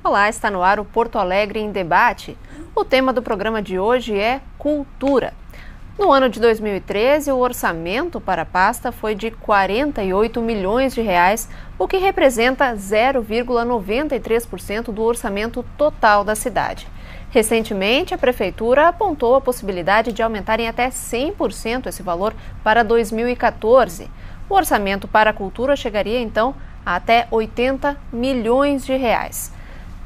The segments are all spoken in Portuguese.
Olá, está no ar o Porto Alegre em Debate. O tema do programa de hoje é cultura. No ano de 2013, o orçamento para a pasta foi de 48 milhões de reais, o que representa 0,93% do orçamento total da cidade. Recentemente, a Prefeitura apontou a possibilidade de aumentar em até 100% esse valor para 2014. O orçamento para a cultura chegaria, então, a até 80 milhões de reais.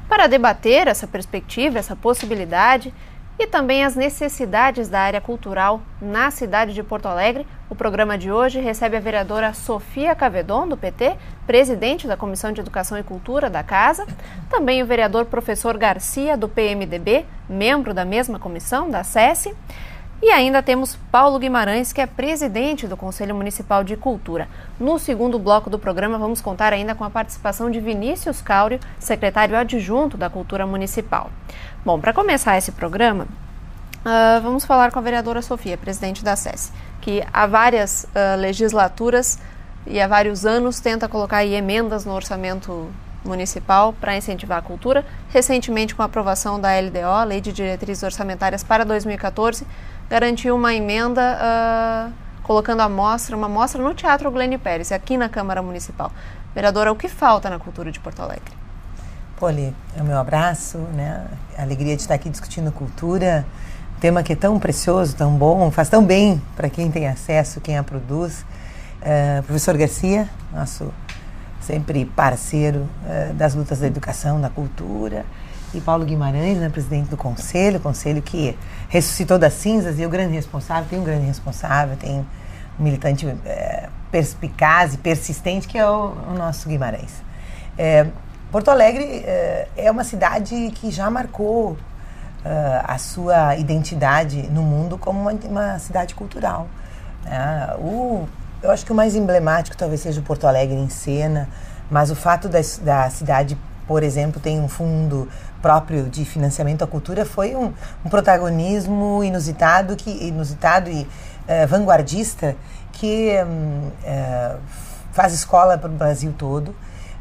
Para debater essa perspectiva, essa possibilidade e também as necessidades da área cultural na cidade de Porto Alegre, o programa de hoje recebe a vereadora Sofia Cavedon, do PT, presidente da Comissão de Educação e Cultura da Casa, também o vereador professor Garcia, do PMDB, membro da mesma comissão, da SESI, e ainda temos Paulo Guimarães, que é presidente do Conselho Municipal de Cultura. No segundo bloco do programa, vamos contar ainda com a participação de Vinícius Cáurio, secretário adjunto da Cultura Municipal. Bom, para começar esse programa, vamos falar com a vereadora Sofia, presidente da SESI, que há várias legislaturas e há vários anos tenta colocar aí emendas no orçamento municipal para incentivar a cultura. Recentemente, com a aprovação da LDO, Lei de Diretrizes Orçamentárias para 2014, garantiu uma emenda colocando uma mostra no Teatro Glênio Pérez, aqui na Câmara Municipal. Vereadora, o que falta na cultura de Porto Alegre? Poli, é o meu abraço, né? A alegria de estar aqui discutindo cultura, um tema que é tão precioso, tão bom, faz tão bem para quem tem acesso, quem a produz. Professor Garcia, nosso sempre parceiro das lutas da educação, da cultura, e Paulo Guimarães, né, presidente do conselho que ressuscitou das cinzas, e o grande responsável, tem um militante perspicaz e persistente, que é o nosso Guimarães. Porto Alegre é uma cidade que já marcou a sua identidade no mundo como uma cidade cultural. Eu acho que o mais emblemático talvez seja o Porto Alegre em cena, mas o fato da cidade, por exemplo, tem um fundo próprio de financiamento à cultura foi um protagonismo inusitado e vanguardista que faz escola para o Brasil todo.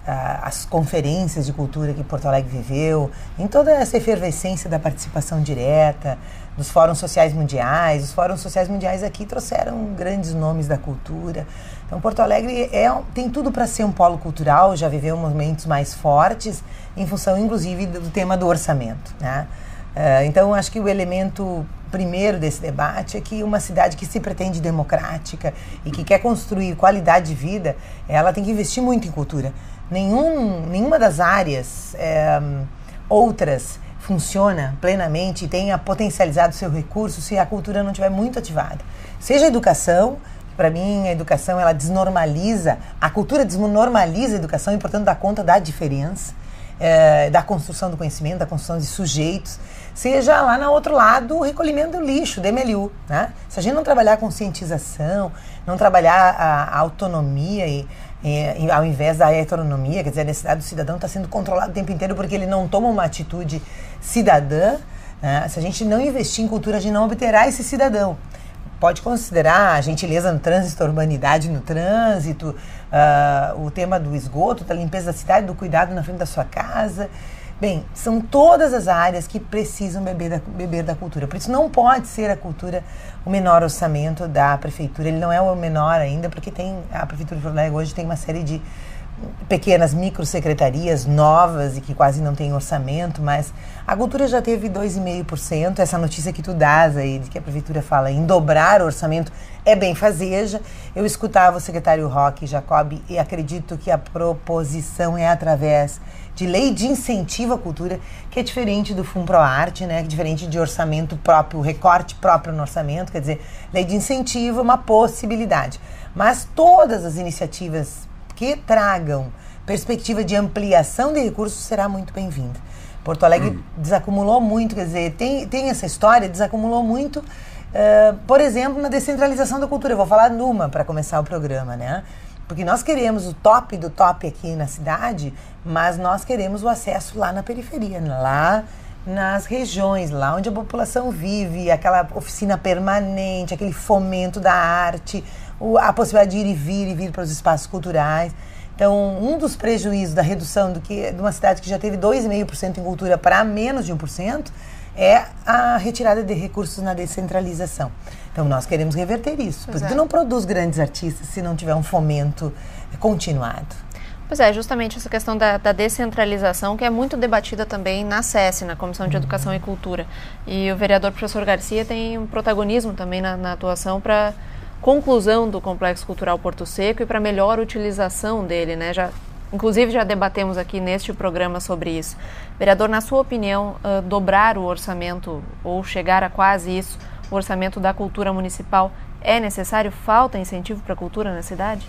As conferências de cultura que Porto Alegre viveu, em toda essa efervescência da participação direta, dos fóruns sociais mundiais. Os fóruns sociais mundiais aqui trouxeram grandes nomes da cultura. Então, Porto Alegre tem tudo para ser um polo cultural, já viveu momentos mais fortes, em função, inclusive, do tema do orçamento, né? Então, acho que o elemento primeiro desse debate é que uma cidade que se pretende democrática e que quer construir qualidade de vida, ela tem que investir muito em cultura. Nenhuma das áreas outras funciona plenamente e tenha potencializado seu recurso se a cultura não estiver muito ativada. Seja a educação, para mim a educação ela desnormaliza, a cultura desnormaliza a educação e, portanto, dá conta da diferença, da construção do conhecimento, da construção de sujeitos. Seja lá no outro lado o recolhimento do lixo, DMLU, né? Se a gente não trabalhar a conscientização, não trabalhar a autonomia ao invés da heteronomia, quer dizer, a necessidade do cidadão está sendo controlado o tempo inteiro porque ele não toma uma atitude cidadã, né? Se a gente não investir em cultura, a gente não obterá esse cidadão. Pode considerar a gentileza no trânsito, a urbanidade no trânsito, o tema do esgoto, da limpeza da cidade, do cuidado na frente da sua casa. Bem, são todas as áreas que precisam beber da cultura. Por isso não pode ser a cultura o menor orçamento da prefeitura. Ele não é o menor ainda, porque a prefeitura de Porto Alegre hoje tem uma série de pequenas microsecretarias novas e que quase não tem orçamento, mas a cultura já teve 2,5%. Essa notícia que tu dás aí, de que a prefeitura fala em dobrar o orçamento, é bem fazeja. Eu escutava o secretário Roque Jacob e acredito que a proposição é através de lei de incentivo à cultura, que é diferente do FUNPROARTE, né? Que é diferente de orçamento próprio, recorte próprio no orçamento. Quer dizer, lei de incentivo é uma possibilidade. Mas todas as iniciativas que tragam perspectiva de ampliação de recursos será muito bem-vinda. Porto Alegre desacumulou muito, quer dizer, tem essa história, desacumulou muito, por exemplo, na descentralização da cultura. Eu vou falar numa para começar o programa, né? Porque nós queremos o top do top aqui na cidade, mas nós queremos o acesso lá na periferia, lá nas regiões, lá onde a população vive, aquela oficina permanente, aquele fomento da arte, a possibilidade de ir e vir para os espaços culturais. Então, um dos prejuízos da redução de uma cidade que já teve 2,5% em cultura para menos de 1% é a retirada de recursos na descentralização. Então, nós queremos reverter isso, porque tu não produz grandes artistas se não tiver um fomento continuado. Pois é, justamente essa questão da descentralização, que é muito debatida também na SESC, na Comissão de Educação e Cultura. E o vereador professor Garcia tem um protagonismo também na atuação para conclusão do Complexo Cultural Porto Seco e para melhor utilização dele, né? Inclusive já debatemos aqui neste programa sobre isso. Vereador, na sua opinião, dobrar o orçamento ou chegar a quase isso, o orçamento da cultura municipal, é necessário? Falta incentivo para a cultura na cidade?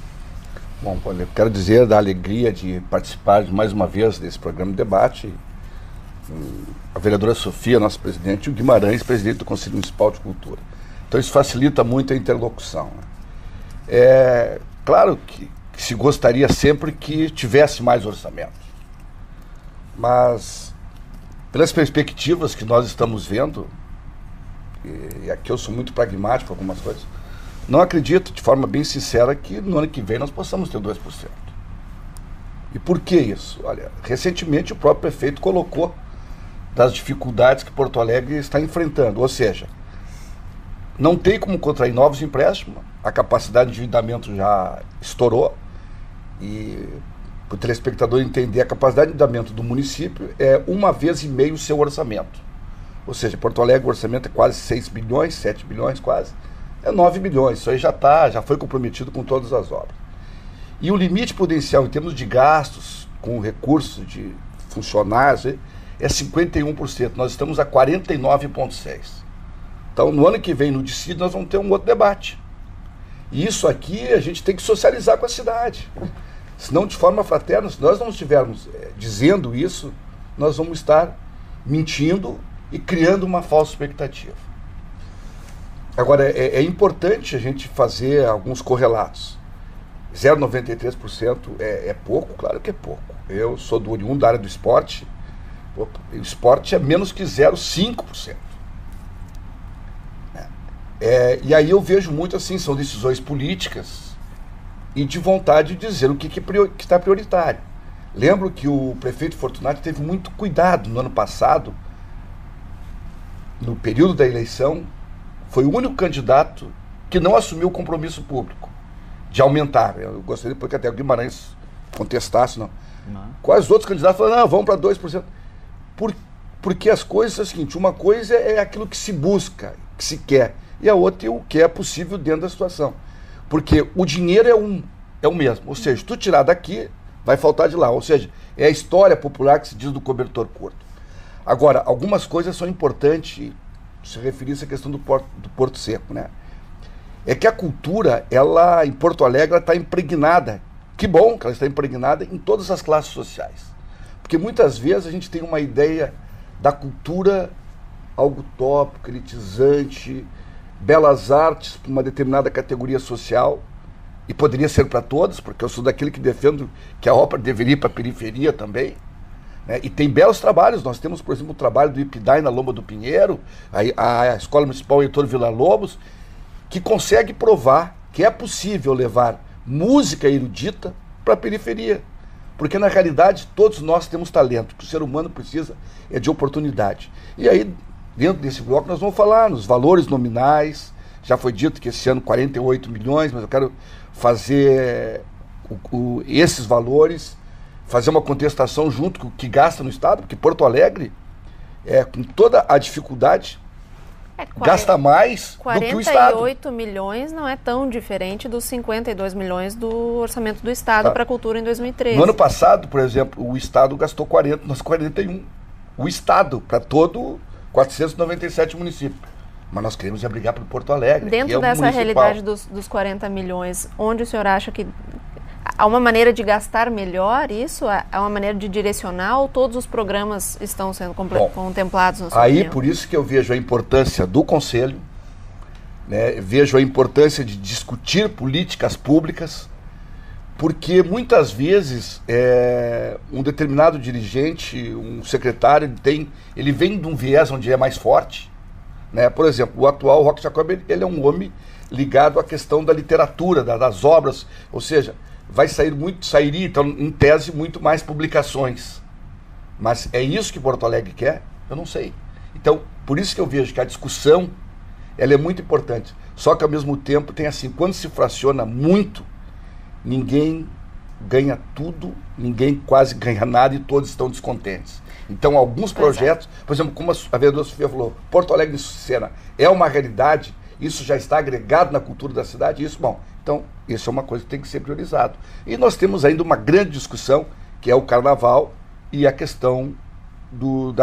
Bom, eu quero dizer da alegria de participar mais uma vez desse programa de debate. A vereadora Sofia, nossa presidente, e o Guimarães, presidente do Conselho Municipal de Cultura. Então isso facilita muito a interlocução. É claro que se gostaria sempre que tivesse mais orçamento. Mas, pelas perspectivas que nós estamos vendo, e aqui eu sou muito pragmático com algumas coisas, não acredito, de forma bem sincera, que no ano que vem nós possamos ter 2%. E por que isso? Olha, recentemente o próprio prefeito colocou das dificuldades que Porto Alegre está enfrentando, ou seja, não tem como contrair novos empréstimos, a capacidade de endividamento já estourou, e para o telespectador entender, a capacidade de endividamento do município é 1,5 vezes o seu orçamento. Ou seja, Porto Alegre o orçamento é quase 6 bilhões, 7 bilhões quase, é 9 bilhões, isso aí já foi comprometido com todas as obras. E o limite prudencial em termos de gastos, com recursos de funcionários, é 51%, nós estamos a 49,6%. Então, no ano que vem, no DICID, nós vamos ter um outro debate. E isso aqui a gente tem que socializar com a cidade. Senão, de forma fraterna, se nós não estivermos dizendo isso, nós vamos estar mentindo e criando uma falsa expectativa. Agora, é importante a gente fazer alguns correlatos. 0,93% é pouco? Claro que é pouco. Eu sou oriundo da área do esporte. O esporte é menos que 0,5%. E aí eu vejo muito assim, são decisões políticas e de vontade de dizer o que está prioritário. Lembro que o prefeito Fortunato teve muito cuidado no ano passado, no período da eleição, foi o único candidato que não assumiu o compromisso público de aumentar. Eu gostaria porque até o Guimarães contestasse, não. Quais outros candidatos falaram, não, vamos para 2%. Porque as coisas são o seguinte, uma coisa é aquilo que se busca, que se quer, e a outra é o que é possível dentro da situação. Porque o dinheiro é o mesmo, ou seja, tu tirar daqui, vai faltar de lá, ou seja, é a história popular que se diz do cobertor curto. Agora, algumas coisas são importantes, se referir a essa questão do Porto Seco, né? É que a cultura, ela, em Porto Alegre, ela está impregnada, que bom que ela está impregnada em todas as classes sociais. Porque muitas vezes a gente tem uma ideia da cultura algo utópico, elitizante, belas artes para uma determinada categoria social, e poderia ser para todos, porque eu sou daquele que defendo que a ópera deveria ir para a periferia também, né? E tem belos trabalhos, nós temos, por exemplo, o trabalho do Ipidai na Lomba do Pinheiro, a Escola Municipal Heitor Villa-Lobos, que consegue provar que é possível levar música erudita para a periferia. Porque, na realidade, todos nós temos talento. O que o ser humano precisa é de oportunidade. E aí, dentro desse bloco, nós vamos falar nos valores nominais. Já foi dito que esse ano 48 milhões, mas eu quero fazer esses valores, fazer uma contestação junto com o que gasta no Estado, porque Porto Alegre, com toda a dificuldade, gasta mais do que o Estado. 48 milhões não é tão diferente dos 52 milhões do orçamento do Estado para a cultura em 2013. No ano passado, por exemplo, o Estado gastou 40, nós 41. O Estado, para todo 497 municípios. Mas nós queremos brigar para Porto Alegre. Dentro dessa realidade dos 40 milhões, onde o senhor acha que há uma maneira de gastar melhor isso? Há uma maneira de direcionar ou todos os programas estão sendo contemplados na sua opinião? Por isso que eu vejo a importância do Conselho, né? Vejo a importância de discutir políticas públicas, Porque muitas vezes um determinado dirigente, um secretário, ele vem de um viés onde é mais forte, né? Por exemplo, o atual Roque Jacob, ele é um homem ligado à questão da literatura, das obras, ou seja, sairia então, em tese, muito mais publicações. Mas é isso que Porto Alegre quer? Eu não sei. Então, por isso que eu vejo que a discussão, ela é muito importante. Só que ao mesmo tempo tem assim, quando se fraciona muito, ninguém ganha tudo, ninguém quase ganha nada e todos estão descontentes. Então, alguns projetos, por exemplo, como a vereadora Sofia falou, Porto Alegre em cena é uma realidade, isso já está agregado na cultura da cidade, então, isso é uma coisa que tem que ser priorizado. E nós temos ainda uma grande discussão, que é o carnaval e a questão do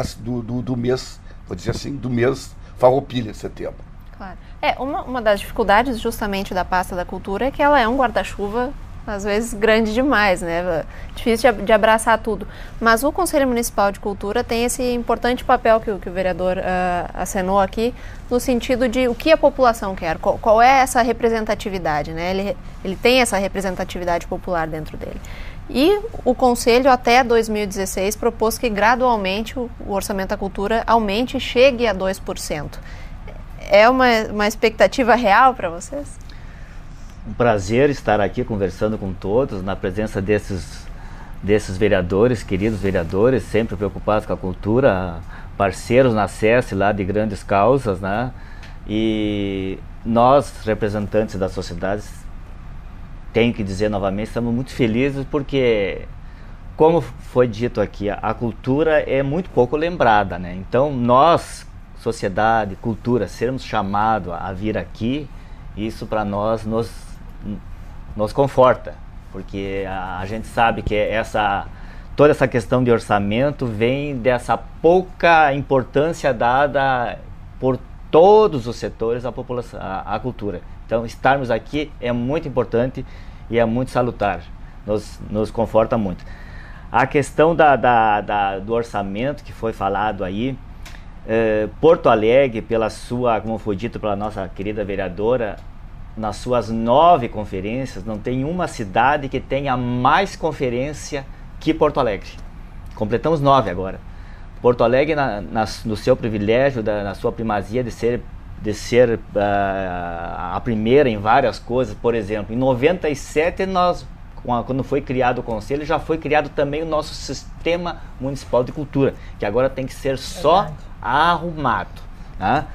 mês, vou dizer assim, do mês Farroupilha, setembro. Claro. Uma das dificuldades justamente da pasta da cultura é que ela é um guarda-chuva às vezes grande demais, né? Difícil de abraçar tudo. Mas o Conselho Municipal de Cultura tem esse importante papel que o vereador acenou aqui, no sentido de o que a população quer, qual é essa representatividade, né? Ele tem essa representatividade popular dentro dele. E o Conselho, até 2016, propôs que gradualmente o orçamento da cultura aumente e chegue a 2%. É uma expectativa real para vocês? Um prazer estar aqui conversando com todos, na presença desses vereadores, queridos vereadores, sempre preocupados com a cultura, parceiros na SESC lá de grandes causas, né? E nós, representantes da sociedade, tenho que dizer novamente, estamos muito felizes porque, como foi dito aqui, a cultura é muito pouco lembrada, né? Então nós, sociedade, cultura, sermos chamados a vir aqui, isso para nós nos conforta, porque a gente sabe que toda essa questão de orçamento vem dessa pouca importância dada por todos os setores à população, à cultura. Então, estarmos aqui é muito importante e é muito salutar, nos conforta muito. A questão do orçamento que foi falado aí, Porto Alegre, como foi dito pela nossa querida vereadora, nas suas 9 conferências, não tem uma cidade que tenha mais conferência que Porto Alegre. Completamos 9 agora. Porto Alegre, no seu privilégio, na sua primazia de ser a primeira em várias coisas. Por exemplo, em 97, quando foi criado o Conselho, já foi criado também o nosso Sistema Municipal de Cultura, que agora tem que ser só arrumado, né?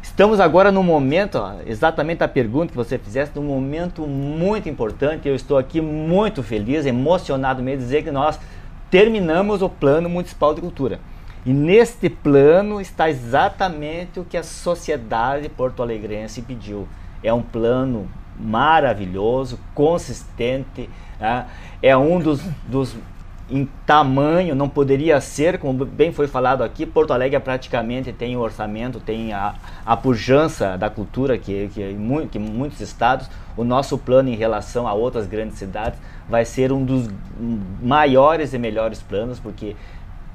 Estamos agora num momento, exatamente a pergunta que você fizesse, num momento muito importante. Eu estou aqui muito feliz, emocionado mesmo, de dizer que nós terminamos o Plano Municipal de Cultura. E neste plano está exatamente o que a sociedade porto-alegrense pediu. É um plano maravilhoso, consistente, né? É um dos em tamanho, não poderia ser, como bem foi falado aqui, Porto Alegre praticamente tem o orçamento, tem a pujança da cultura que muitos estados. O nosso plano em relação a outras grandes cidades vai ser um dos maiores e melhores planos, porque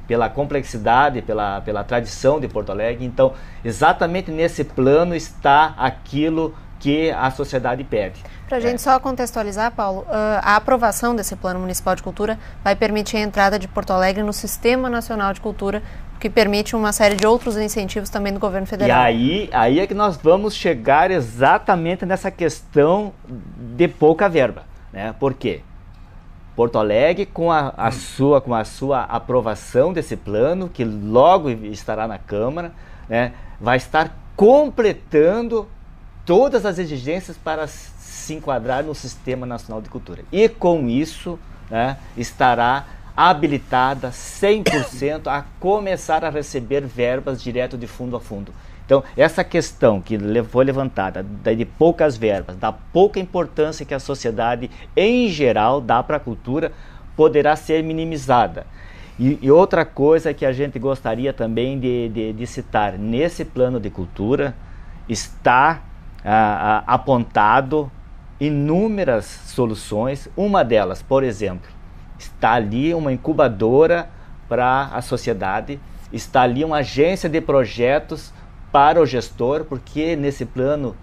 pela complexidade, pela tradição de Porto Alegre. Então, exatamente nesse plano está aquilo que a sociedade pede. Para a gente só contextualizar, Paulo, a aprovação desse Plano Municipal de Cultura vai permitir a entrada de Porto Alegre no Sistema Nacional de Cultura, que permite uma série de outros incentivos também do governo federal. E aí é que nós vamos chegar exatamente nessa questão de pouca verba, né? Por quê? Porto Alegre, com a sua aprovação desse plano, que logo estará na Câmara, né, vai estar completando todas as exigências para se enquadrar no Sistema Nacional de Cultura. E com isso, né, estará habilitada 100% a começar a receber verbas direto de fundo a fundo. Então, essa questão que foi levantada de poucas verbas, da pouca importância que a sociedade em geral dá para a cultura, poderá ser minimizada. E outra coisa que a gente gostaria também de citar, nesse plano de cultura está apontado inúmeras soluções. Uma delas, por exemplo, está ali uma incubadora para a sociedade, está ali uma agência de projetos para o gestor, porque nesse plano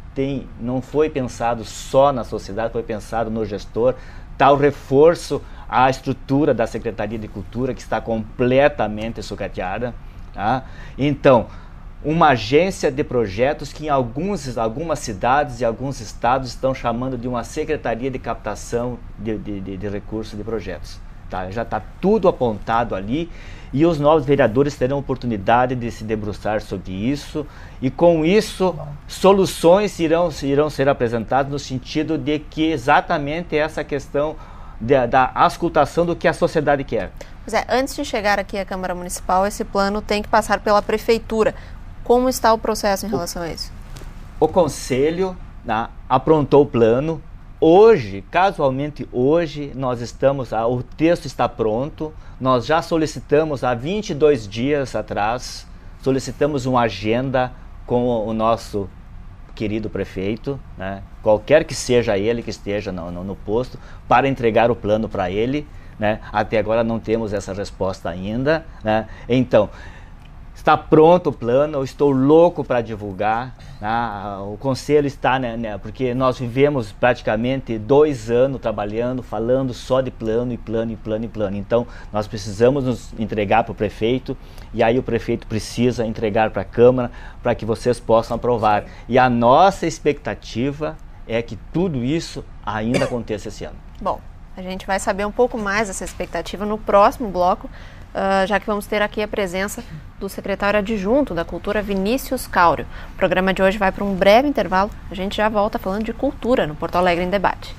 não foi pensado só na sociedade, foi pensado no gestor, está o reforço à estrutura da Secretaria de Cultura, que está completamente sucateada. Tá? Então, uma agência de projetos que em algumas cidades e alguns estados estão chamando de uma Secretaria de Captação de Recursos de Projetos. Tá? Já está tudo apontado ali e os novos vereadores terão oportunidade de se debruçar sobre isso e com isso soluções irão ser apresentadas no sentido de que exatamente essa questão da auscultação do que a sociedade quer. Pois é, antes de chegar aqui à Câmara Municipal, esse plano tem que passar pela Prefeitura. Como está o processo em relação a isso? O Conselho aprontou o plano. Hoje, casualmente hoje, nós estamos, o texto está pronto. Nós já solicitamos há 22 dias atrás, solicitamos uma agenda com o nosso querido prefeito, né? Qualquer que seja ele que esteja no posto, para entregar o plano para ele. Né? Até agora não temos essa resposta ainda. Né? Então, está pronto o plano, eu estou louco para divulgar. Tá? O Conselho está, porque nós vivemos praticamente 2 anos trabalhando, falando só de plano, e plano, e plano, e plano. Então, nós precisamos nos entregar para o prefeito, e aí o prefeito precisa entregar para a Câmara, para que vocês possam aprovar. E a nossa expectativa é que tudo isso ainda aconteça esse ano. Bom, a gente vai saber um pouco mais dessa expectativa no próximo bloco, já que vamos ter aqui a presença do secretário adjunto da Cultura, Vinícius Cáurio. O programa de hoje vai para um breve intervalo. A gente já volta falando de cultura no Porto Alegre em Debate.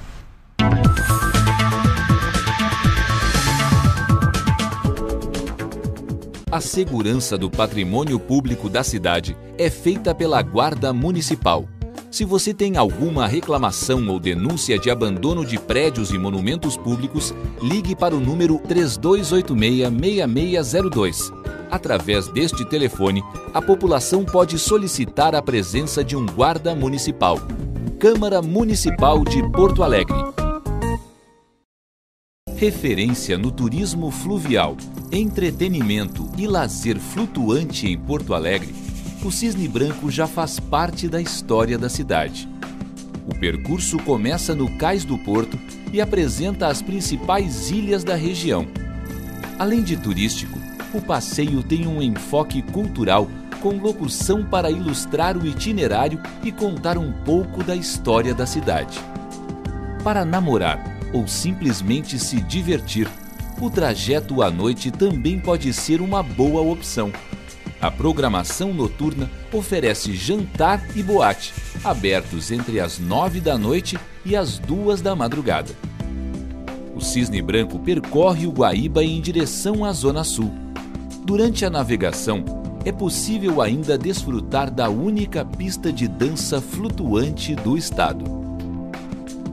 A segurança do patrimônio público da cidade é feita pela Guarda Municipal. Se você tem alguma reclamação ou denúncia de abandono de prédios e monumentos públicos, ligue para o número 3286-6602. Através deste telefone, a população pode solicitar a presença de um guarda municipal. Câmara Municipal de Porto Alegre. Referência no turismo fluvial, entretenimento e lazer flutuante em Porto Alegre, o Cisne Branco já faz parte da história da cidade. O percurso começa no Cais do Porto e apresenta as principais ilhas da região. Além de turístico, o passeio tem um enfoque cultural com locução para ilustrar o itinerário e contar um pouco da história da cidade. Para namorar ou simplesmente se divertir, o trajeto à noite também pode ser uma boa opção. A programação noturna oferece jantar e boate, abertos entre as 9 da noite e as 2 da madrugada. O Cisne Branco percorre o Guaíba em direção à Zona Sul. Durante a navegação, é possível ainda desfrutar da única pista de dança flutuante do estado.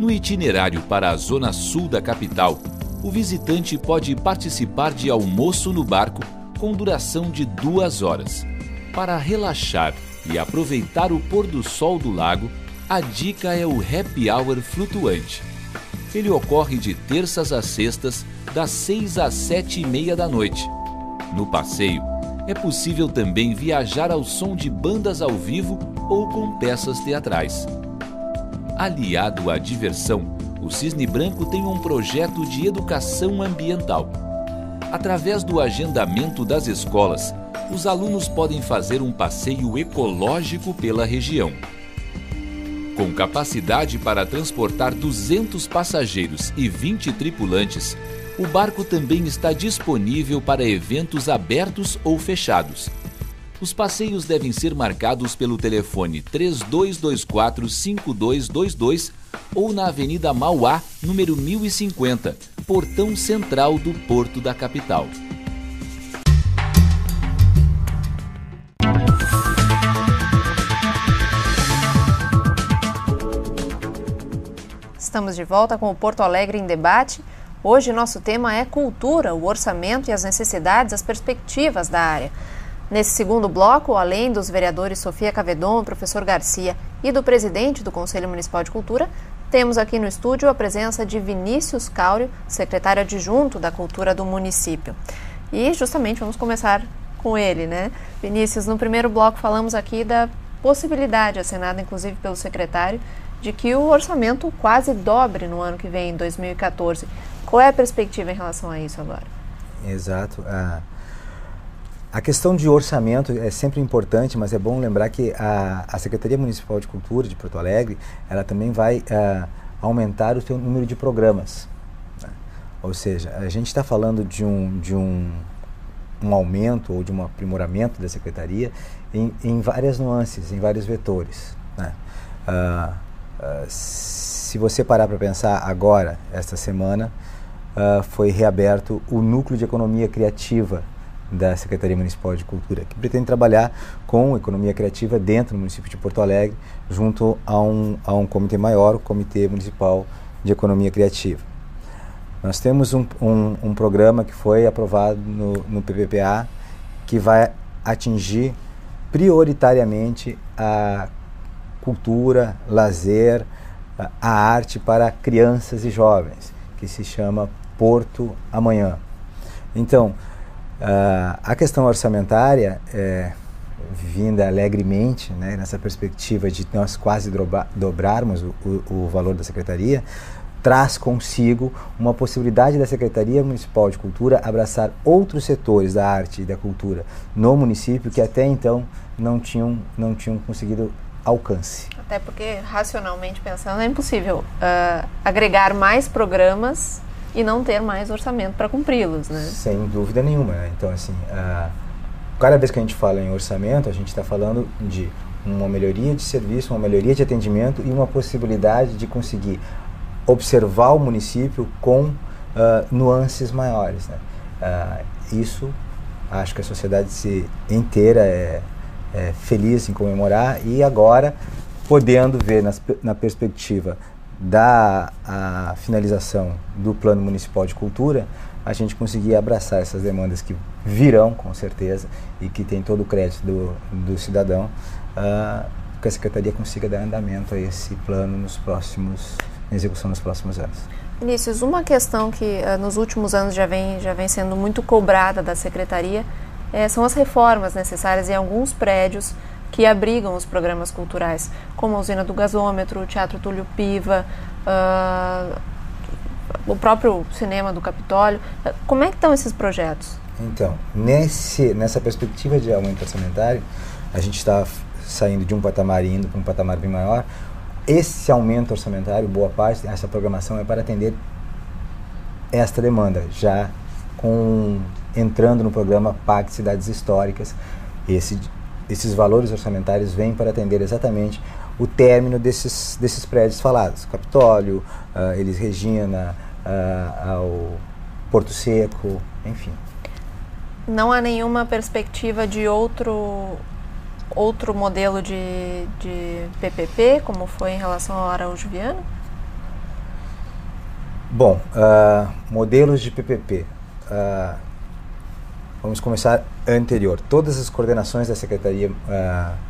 No itinerário para a Zona Sul da capital, o visitante pode participar de almoço no barco com duração de 2 horas. Para relaxar e aproveitar o pôr do sol do lago, a dica é o Happy Hour flutuante. Ele ocorre de terças a sextas, das 6 às 7h30 da noite. No passeio, é possível também viajar ao som de bandas ao vivo ou com peças teatrais. Aliado à diversão, o Cisne Branco tem um projeto de educação ambiental. Através do agendamento das escolas, os alunos podem fazer um passeio ecológico pela região. Com capacidade para transportar 200 passageiros e 20 tripulantes, o barco também está disponível para eventos abertos ou fechados. Os passeios devem ser marcados pelo telefone 3224-5222 ou na Avenida Mauá, número 1050, portão central do Porto da capital. Estamos de volta com o Porto Alegre em Debate. Hoje nosso tema é cultura, o orçamento e as necessidades, as perspectivas da área. Nesse segundo bloco, além dos vereadores Sofia Cavedon, professor Garcia e do presidente do Conselho Municipal de Cultura, temos aqui no estúdio a presença de Vinícius Cáurio, secretário adjunto da Cultura do município. E justamente vamos começar com ele, né? Vinícius, no primeiro bloco falamos aqui da possibilidade, assinada inclusive pelo secretário, de que o orçamento quase dobre no ano que vem, em 2014. Qual é a perspectiva em relação a isso agora? Exato. A questão de orçamento é sempre importante, mas é bom lembrar que a Secretaria Municipal de Cultura de Porto Alegre, ela também vai aumentar o seu número de programas. Né? Ou seja, a gente está falando de um aumento ou de um aprimoramento da Secretaria em várias nuances, em vários vetores. Né? Se você parar para pensar agora, esta semana, foi reaberto o Núcleo de Economia Criativa da Secretaria Municipal de Cultura, que pretende trabalhar com economia criativa dentro do município de Porto Alegre, junto a um comitê maior, o Comitê Municipal de Economia Criativa. Nós temos um programa que foi aprovado no PPPA, que vai atingir prioritariamente a cultura, lazer, a arte para crianças e jovens, que se chama Porto Amanhã. Então, a questão orçamentária, vinda alegremente, né, nessa perspectiva de nós quase dobrarmos o valor da Secretaria, traz consigo uma possibilidade da Secretaria Municipal de Cultura abraçar outros setores da arte e da cultura no município que até então não tinham conseguido alcance. Até porque, racionalmente pensando, é impossível agregar mais programas e não ter mais orçamento para cumpri-los, né? Sem dúvida nenhuma. Né? Então, assim, cada vez que a gente fala em orçamento, a gente está falando de uma melhoria de serviço, uma melhoria de atendimento e uma possibilidade de conseguir observar o município com nuances maiores. Né? Isso, acho que a sociedade inteira é feliz em comemorar, e agora, podendo ver na perspectiva da finalização do Plano Municipal de Cultura, a gente conseguir abraçar essas demandas que virão, com certeza, e que tem todo o crédito do cidadão, que a Secretaria consiga dar andamento a esse plano em execução nos próximos anos. Vinícius, uma questão que nos últimos anos já vem sendo muito cobrada da Secretaria são as reformas necessárias em alguns prédios que abrigam os programas culturais, como a usina do gasômetro, o Teatro Túlio Piva, o próprio cinema do Capitólio. Como é que estão esses projetos? Então, nessa perspectiva de aumento orçamentário, a gente está saindo de um patamar e indo para um patamar bem maior. Esse aumento orçamentário, boa parte dessa programação é para atender esta demanda, já entrando no programa PAC Cidades Históricas. Esses valores orçamentários vêm para atender exatamente o término desses prédios falados. Capitólio, Elis Regina, ao Porto Seco, enfim. Não há nenhuma perspectiva de outro modelo de PPP, como foi em relação ao Araújo Viana? Bom, modelos de PPP. Vamos começar anterior. Todas as coordenações da Secretaria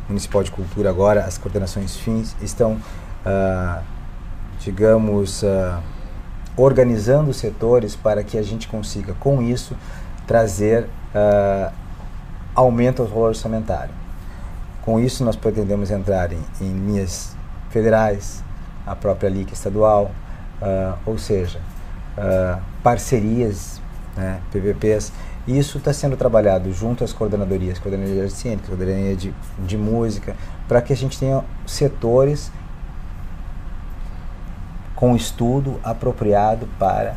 Municipal de Cultura agora, as coordenações fins, estão, organizando os setores para que a gente consiga, com isso, trazer aumento ao valor orçamentário. Com isso, nós pretendemos entrar em linhas federais, a própria LIC estadual, ou seja, parcerias, né, PPPs. Isso está sendo trabalhado junto às coordenadorias de ciência, coordenadoria de música, para que a gente tenha setores com estudo apropriado para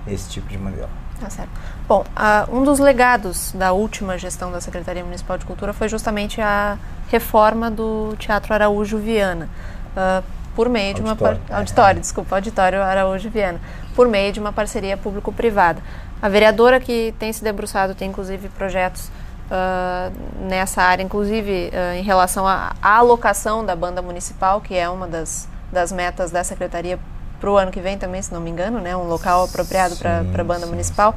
esse tipo de modelo. Tá certo. Bom, um dos legados da última gestão da Secretaria Municipal de Cultura foi justamente a reforma do Teatro Araújo Viana, por meio de Auditório Araújo Viana, por meio de uma parceria público-privada. A vereadora que tem se debruçado tem inclusive projetos nessa área, inclusive em relação à alocação da banda municipal, que é uma das metas da Secretaria para o ano que vem também, se não me engano, né? Um local apropriado para a banda municipal.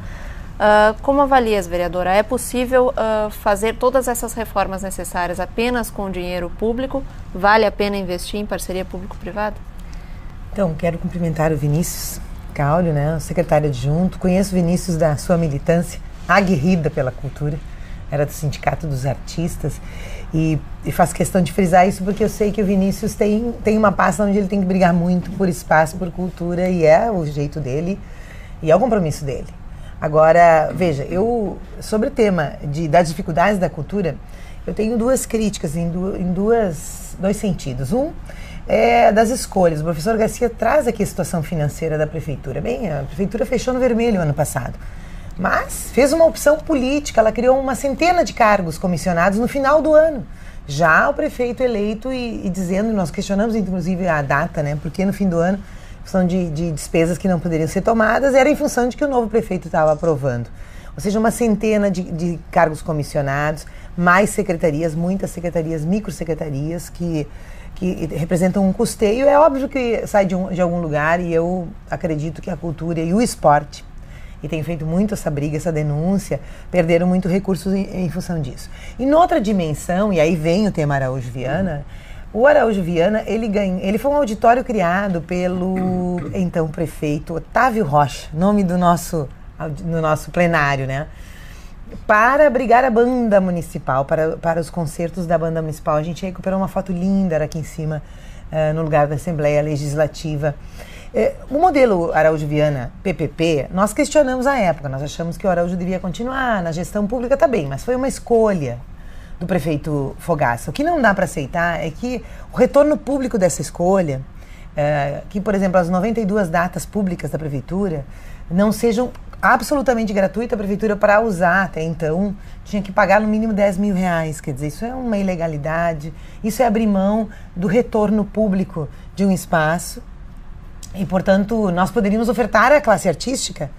Como avalias, vereadora? É possível fazer todas essas reformas necessárias apenas com dinheiro público? Vale a pena investir em parceria público-privada? Então, quero cumprimentar o Vinícius Caulio, né, o secretário adjunto. Conheço o Vinícius da sua militância aguerrida pela cultura. era do Sindicato dos Artistas, e faço questão de frisar isso porque eu sei que o Vinícius tem uma pasta onde ele tem que brigar muito por espaço, por cultura, e é o jeito dele, e é o compromisso dele. Agora, veja, sobre o tema das dificuldades da cultura, eu tenho duas críticas em dois sentidos. Um é das escolhas. O professor Garcia traz aqui a situação financeira da prefeitura. Bem, a prefeitura fechou no vermelho ano passado, mas fez uma opção política, ela criou uma centena de cargos comissionados no final do ano. Já o prefeito eleito e dizendo, nós questionamos inclusive a data, né, porque no fim do ano, em função de despesas que não poderiam ser tomadas, era em função de que o novo prefeito estava aprovando. Ou seja, uma centena de cargos comissionados, mais secretarias, muitas secretarias, microsecretarias que representam um custeio. É óbvio que sai de algum lugar, e eu acredito que a cultura e o esporte, e tem feito muito essa briga, essa denúncia, perderam muito recursos em função disso. E noutra dimensão, e aí vem o tema Araújo Viana, o Araújo Viana, ele foi um auditório criado pelo então prefeito Otávio Rocha, nome no nosso plenário, né? Para abrigar a banda municipal, para os concertos da banda municipal. A gente recuperou uma foto linda aqui em cima, no lugar da Assembleia Legislativa. O modelo Araújo Viana PPP, nós questionamos à época, nós achamos que o Araújo devia continuar na gestão pública, tá bem, mas foi uma escolha do prefeito Fogaça. O que não dá para aceitar é que o retorno público dessa escolha, que, por exemplo, as 92 datas públicas da prefeitura não sejam absolutamente gratuitas. A prefeitura, para usar até então, tinha que pagar no mínimo 10 mil reais. Quer dizer, isso é uma ilegalidade, isso é abrir mão do retorno público de um espaço. E, portanto, nós poderíamos ofertar à classe artística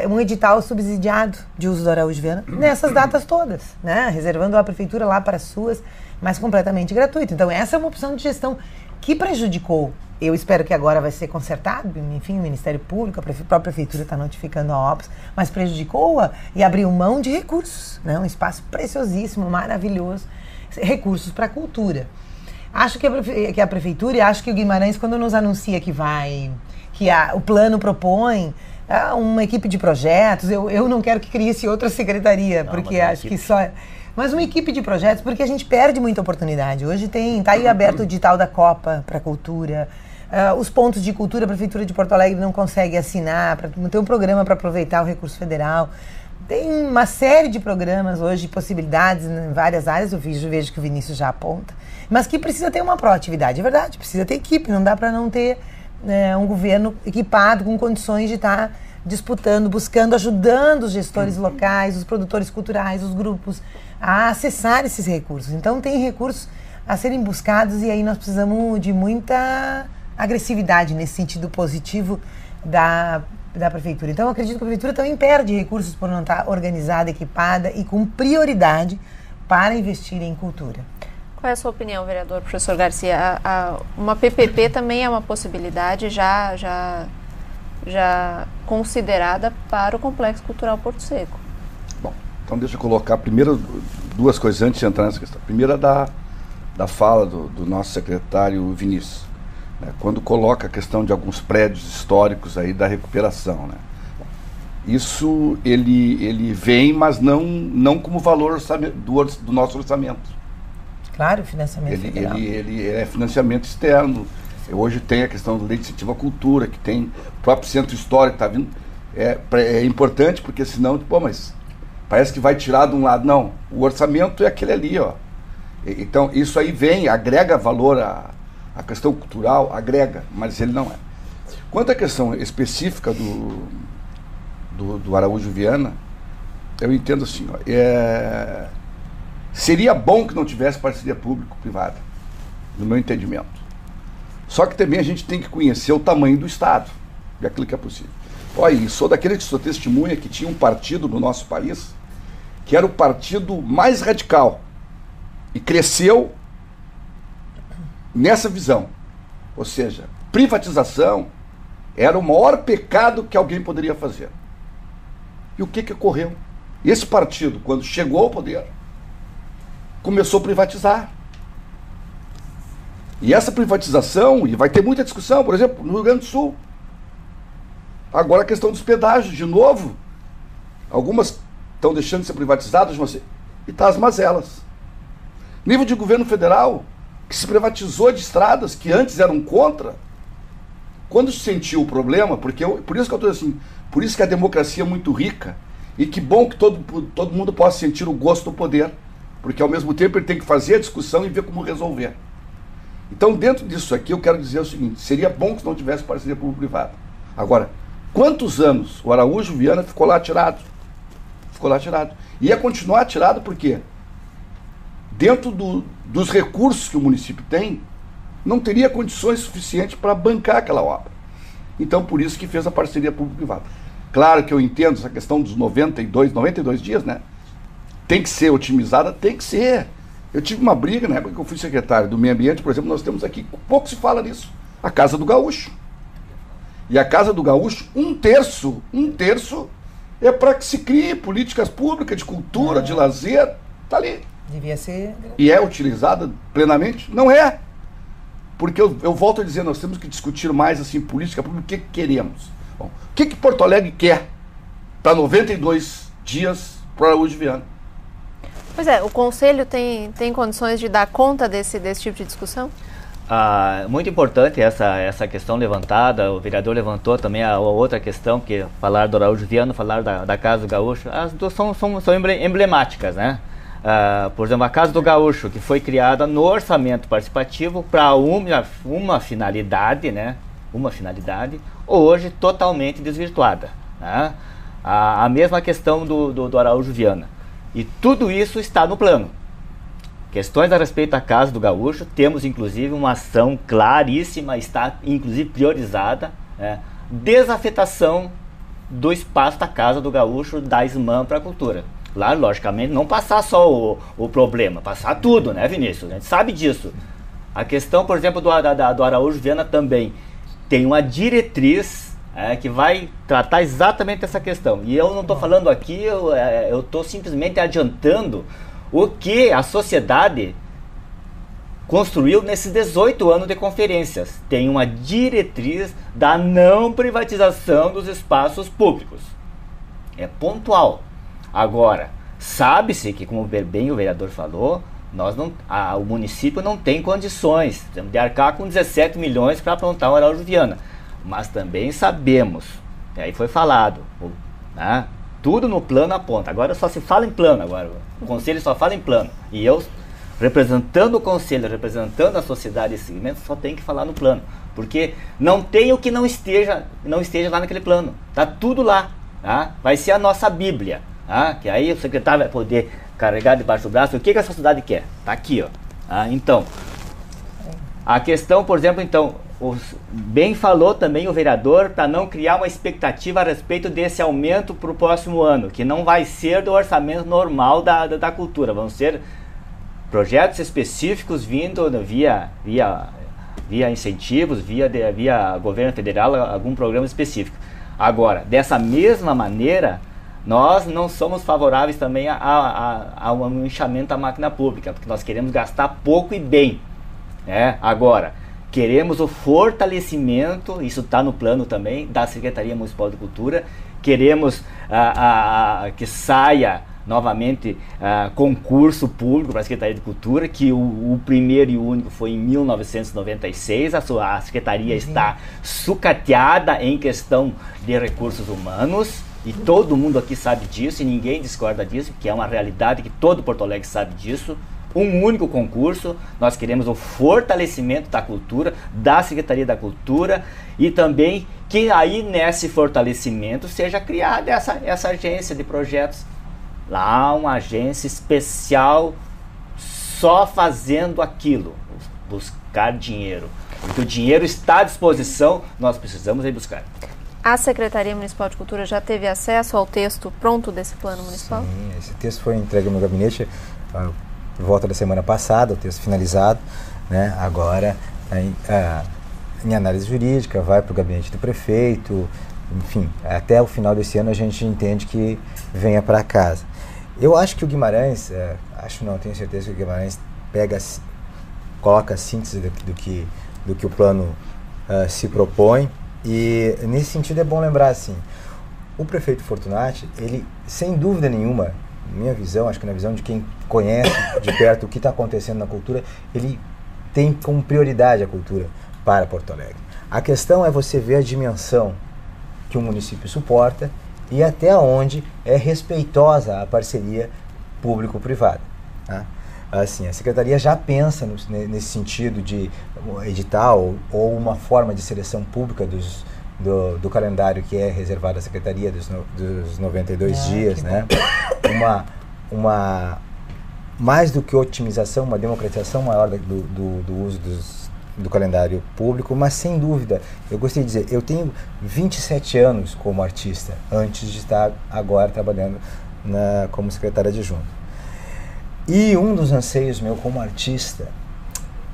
um edital subsidiado de uso do Araújo Viana nessas datas todas, né? Reservando a prefeitura lá para as suas, mas completamente gratuito. Então, essa é uma opção de gestão que prejudicou. Eu espero que agora vai ser consertado, enfim, o Ministério Público, a própria prefeitura está notificando a OPS, mas prejudicou-a e abriu mão de recursos, né? Um espaço preciosíssimo, maravilhoso, recursos para a cultura. Acho que a prefeitura, e acho que o Guimarães, quando nos anuncia que o plano propõe uma equipe de projetos, eu não quero que crie-se outra secretaria, não, porque acho que só... Mas uma equipe de projetos, porque a gente perde muita oportunidade. Hoje está aí aberto o edital da Copa para a cultura, os pontos de cultura, a Prefeitura de Porto Alegre não consegue assinar, para ter um programa para aproveitar o recurso federal. Tem uma série de programas hoje, possibilidades em várias áreas, eu vejo que o Vinícius já aponta, mas que precisa ter uma proatividade, é verdade, precisa ter equipe, não dá para não ter um governo equipado com condições de estar disputando, buscando, ajudando os gestores locais, os produtores culturais, os grupos a acessar esses recursos. Então tem recursos a serem buscados e aí nós precisamos de muita agressividade nesse sentido positivo da prefeitura. Então eu acredito que a prefeitura também perde recursos por não estar organizada, equipada e com prioridade para investir em cultura. Qual é a sua opinião, vereador professor Garcia? Uma PPP também é uma possibilidade já considerada para o Complexo Cultural Porto Seco. Bom, então deixa eu colocar primeiro duas coisas antes de entrar nessa questão. Primeira da fala do nosso secretário Vinícius, né, quando coloca a questão de alguns prédios históricos aí da recuperação, né? Isso ele vem, mas não como valor do nosso orçamento. Claro, financiamento federal. Ele é financiamento externo. Hoje tem a questão do Lei de Incentivo à Cultura, que tem o próprio centro histórico que está vindo. É importante, porque senão, mas parece que vai tirar de um lado. Não, o orçamento é aquele ali, ó. Então, isso aí agrega valor à questão cultural, agrega, mas ele não é. Quanto à questão específica do Araújo Viana, eu entendo assim, ó, seria bom que não tivesse parceria público-privada, no meu entendimento. Só que também a gente tem que conhecer o tamanho do Estado e aquilo que é possível. Olha, sou daquele que sou testemunha que tinha um partido no nosso país que era o partido mais radical e cresceu nessa visão. Ou seja, privatização era o maior pecado que alguém poderia fazer. E o que ocorreu? Esse partido, quando chegou ao poder, começou a privatizar. E essa privatização, e vai ter muita discussão, por exemplo, no Rio Grande do Sul. Agora a questão dos pedágios, de novo. Algumas estão deixando de ser privatizadas, e está as mazelas. Nível de governo federal, que se privatizou de estradas que antes eram contra, quando se sentiu o problema, por isso que eu estou assim, por isso que a democracia é muito rica, e que bom que todo mundo possa sentir o gosto do poder, porque ao mesmo tempo ele tem que fazer a discussão e ver como resolver. Então, dentro disso aqui, eu quero dizer o seguinte: seria bom que não tivesse parceria público-privada. Agora, quantos anos o Araújo Viana ficou lá atirado? Ficou lá atirado. E ia continuar atirado por quê? Dentro dos recursos que o município tem, não teria condições suficientes para bancar aquela obra. Então, por isso que fez a parceria público-privada. Claro que eu entendo essa questão dos 92 dias, né? Tem que ser otimizada, tem que ser. Eu tive uma briga na época que eu fui secretário do Meio Ambiente, por exemplo, nós temos aqui, pouco se fala disso, a Casa do Gaúcho. E a Casa do Gaúcho, um terço é para que se crie políticas públicas de cultura, de lazer, tá ali. Devia ser. E é utilizada plenamente? Não é. Porque eu volto a dizer, nós temos que discutir mais assim, política pública, o que queremos. Bom, o que Porto Alegre quer para 92 dias para o Araújo Viana? Pois é, o Conselho tem condições de dar conta desse tipo de discussão? Muito importante essa questão levantada. O vereador levantou também a outra questão, porque falar do Araújo Viana, falar da Casa do Gaúcho, as duas são emblemáticas, né? Por exemplo, a Casa do Gaúcho, que foi criada no orçamento participativo para uma finalidade, né? Uma finalidade, hoje totalmente desvirtuada, né? A mesma questão do Araújo Viana. E tudo isso está no plano. Questões a respeito da Casa do Gaúcho, temos inclusive uma ação claríssima, está inclusive priorizada, né? Desafetação do espaço da Casa do Gaúcho, da SMAN para a cultura. Lá, logicamente, não passar só o problema, passar tudo, né, Vinícius? A gente sabe disso. A questão, por exemplo, do Araújo Viana também tem uma diretriz que vai tratar exatamente essa questão. E eu não estou falando aqui, eu estou simplesmente adiantando o que a sociedade construiu nesses 18 anos de conferências. Tem uma diretriz da não privatização dos espaços públicos. É pontual. Agora, sabe-se que, como bem o vereador falou, o município não tem condições de arcar com 17 milhões para aprontar o Araújo Viana. Mas também sabemos, e aí foi falado, né? Tudo no plano aponta. Agora só se fala em plano, agora o Conselho só fala em plano. E eu, representando o Conselho, representando a sociedade e segmento, só tem que falar no plano. Porque não tem o que não esteja lá naquele plano. Está tudo lá. Tá? Vai ser a nossa Bíblia. Tá? Que aí o secretário vai poder carregar debaixo do braço. O que a sociedade quer? Está aqui, ó. Tá? Então, a questão, por exemplo, bem falou também o vereador, para não criar uma expectativa a respeito desse aumento para o próximo ano, que não vai ser do orçamento normal da cultura, vão ser projetos específicos vindo via incentivos, via governo federal, algum programa específico. Agora, dessa mesma maneira, nós não somos favoráveis também ao inchamento da máquina pública, porque nós queremos gastar pouco e bem. Agora, queremos o fortalecimento, isso está no plano também, da Secretaria Municipal de Cultura. Queremos que saia novamente concurso público para a Secretaria de Cultura, que o primeiro e o único foi em 1996. A Secretaria está sucateada em questão de recursos humanos, e todo mundo aqui sabe disso, e ninguém discorda disso, que é uma realidade que todo Porto Alegre sabe disso. Um único concurso, nós queremos o fortalecimento da cultura, da Secretaria da Cultura, e também que aí nesse fortalecimento seja criada essa agência de projetos. Lá uma agência especial só fazendo aquilo, buscar dinheiro. Porque o dinheiro está à disposição, nós precisamos ir buscar. A Secretaria Municipal de Cultura já teve acesso ao texto pronto desse plano municipal? Sim, esse texto foi entregue no meu gabinete por volta da semana passada, o texto finalizado, né? Agora em análise jurídica, vai para o gabinete do prefeito, enfim, até o final desse ano a gente entende que venha para casa. Eu acho que o Guimarães, tenho certeza que o Guimarães coloca a síntese do que o plano se propõe, e nesse sentido é bom lembrar assim, O prefeito Fortunati, ele, sem dúvida nenhuma, minha visão, acho que na visão de quem conhece de perto o que está acontecendo na cultura, ele tem como prioridade a cultura para Porto Alegre. A questão é você ver a dimensão que o município suporta e até onde é respeitosa a parceria público-privada. Tá? Assim, a Secretaria já pensa nesse sentido de edital ou uma forma de seleção pública do calendário que é reservado à Secretaria dos 92 dias, né? Mais do que otimização, uma democratização maior do uso do calendário público, mas sem dúvida, eu gostaria de dizer, eu tenho 27 anos como artista, antes de estar agora trabalhando como secretário adjunto. E um dos anseios meu como artista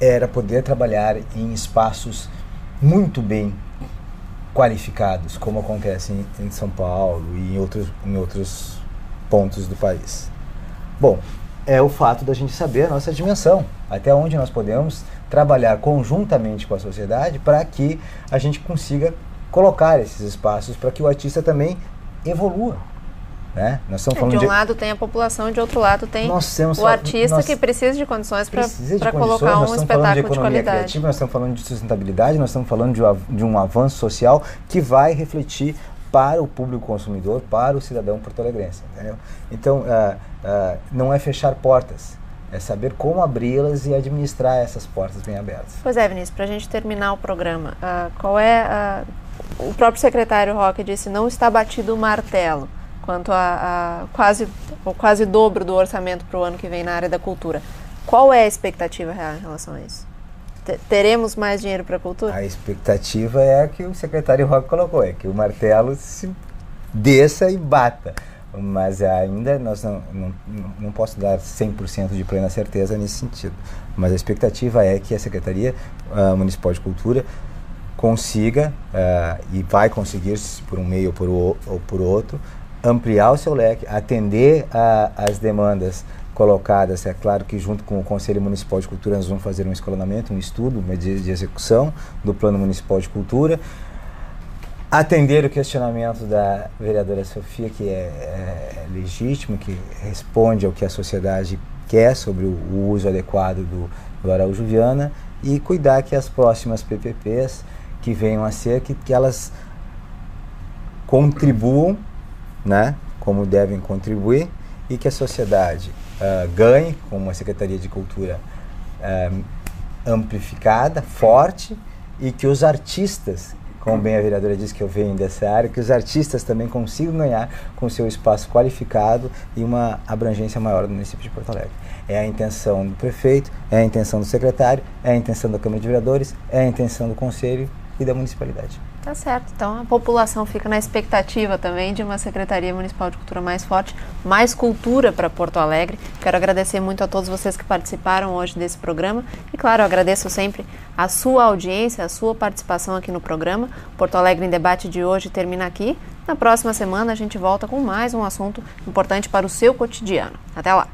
era poder trabalhar em espaços muito bem qualificados, como acontece em São Paulo e em outros pontos do país. Bom, é o fato da gente saber a nossa dimensão, até onde nós podemos trabalhar conjuntamente com a sociedade para que a gente consiga colocar esses espaços para que o artista também evolua. Né? Nós estamos falando de um lado tem a população, de outro lado tem o artista que precisa de condições para colocar um espetáculo de qualidade. Criativa, nós estamos falando de sustentabilidade, nós estamos falando de um avanço social que vai refletir para o público consumidor, para o cidadão porto-alegrense. Entendeu? Então, não é fechar portas, é saber como abri-las e administrar essas portas bem abertas. Pois é, Vinícius, para a gente terminar o programa, qual é... o próprio secretário Roque disse, não está batido o martelo quanto a quase dobro do orçamento para o ano que vem na área da cultura. Qual é a expectativa real em relação a isso? Teremos mais dinheiro para a cultura? A expectativa é a que o secretário Roque colocou, é que o martelo se desça e bata. Mas ainda nós não posso dar 100% de plena certeza nesse sentido. Mas a expectativa é que a Secretaria Municipal de Cultura consiga, e vai conseguir, por um meio ou por outro, ampliar o seu leque, atender às demandas colocadas. É claro que junto com o Conselho Municipal de Cultura nós vamos fazer um escalonamento, um estudo de execução do Plano Municipal de Cultura, atender o questionamento da vereadora Sofia, que é legítimo, que responde ao que a sociedade quer sobre o uso adequado do Araújo Viana, e cuidar que as próximas PPPs que venham a ser, que elas contribuam, né, como devem contribuir, e que a sociedade ganhe com uma Secretaria de Cultura amplificada, forte, e que os artistas, como bem a vereadora disse que eu venho dessa área, que os artistas também consigam ganhar com seu espaço qualificado e uma abrangência maior no município de Porto Alegre. É a intenção do prefeito, é a intenção do secretário, é a intenção da Câmara de Vereadores, é a intenção do Conselho e da municipalidade. Tá certo, então a população fica na expectativa também de uma Secretaria Municipal de Cultura mais forte, mais cultura para Porto Alegre. Quero agradecer muito a todos vocês que participaram hoje desse programa e, claro, eu agradeço sempre a sua audiência, a sua participação aqui no programa. Porto Alegre em Debate de hoje termina aqui. Na próxima semana a gente volta com mais um assunto importante para o seu cotidiano. Até lá!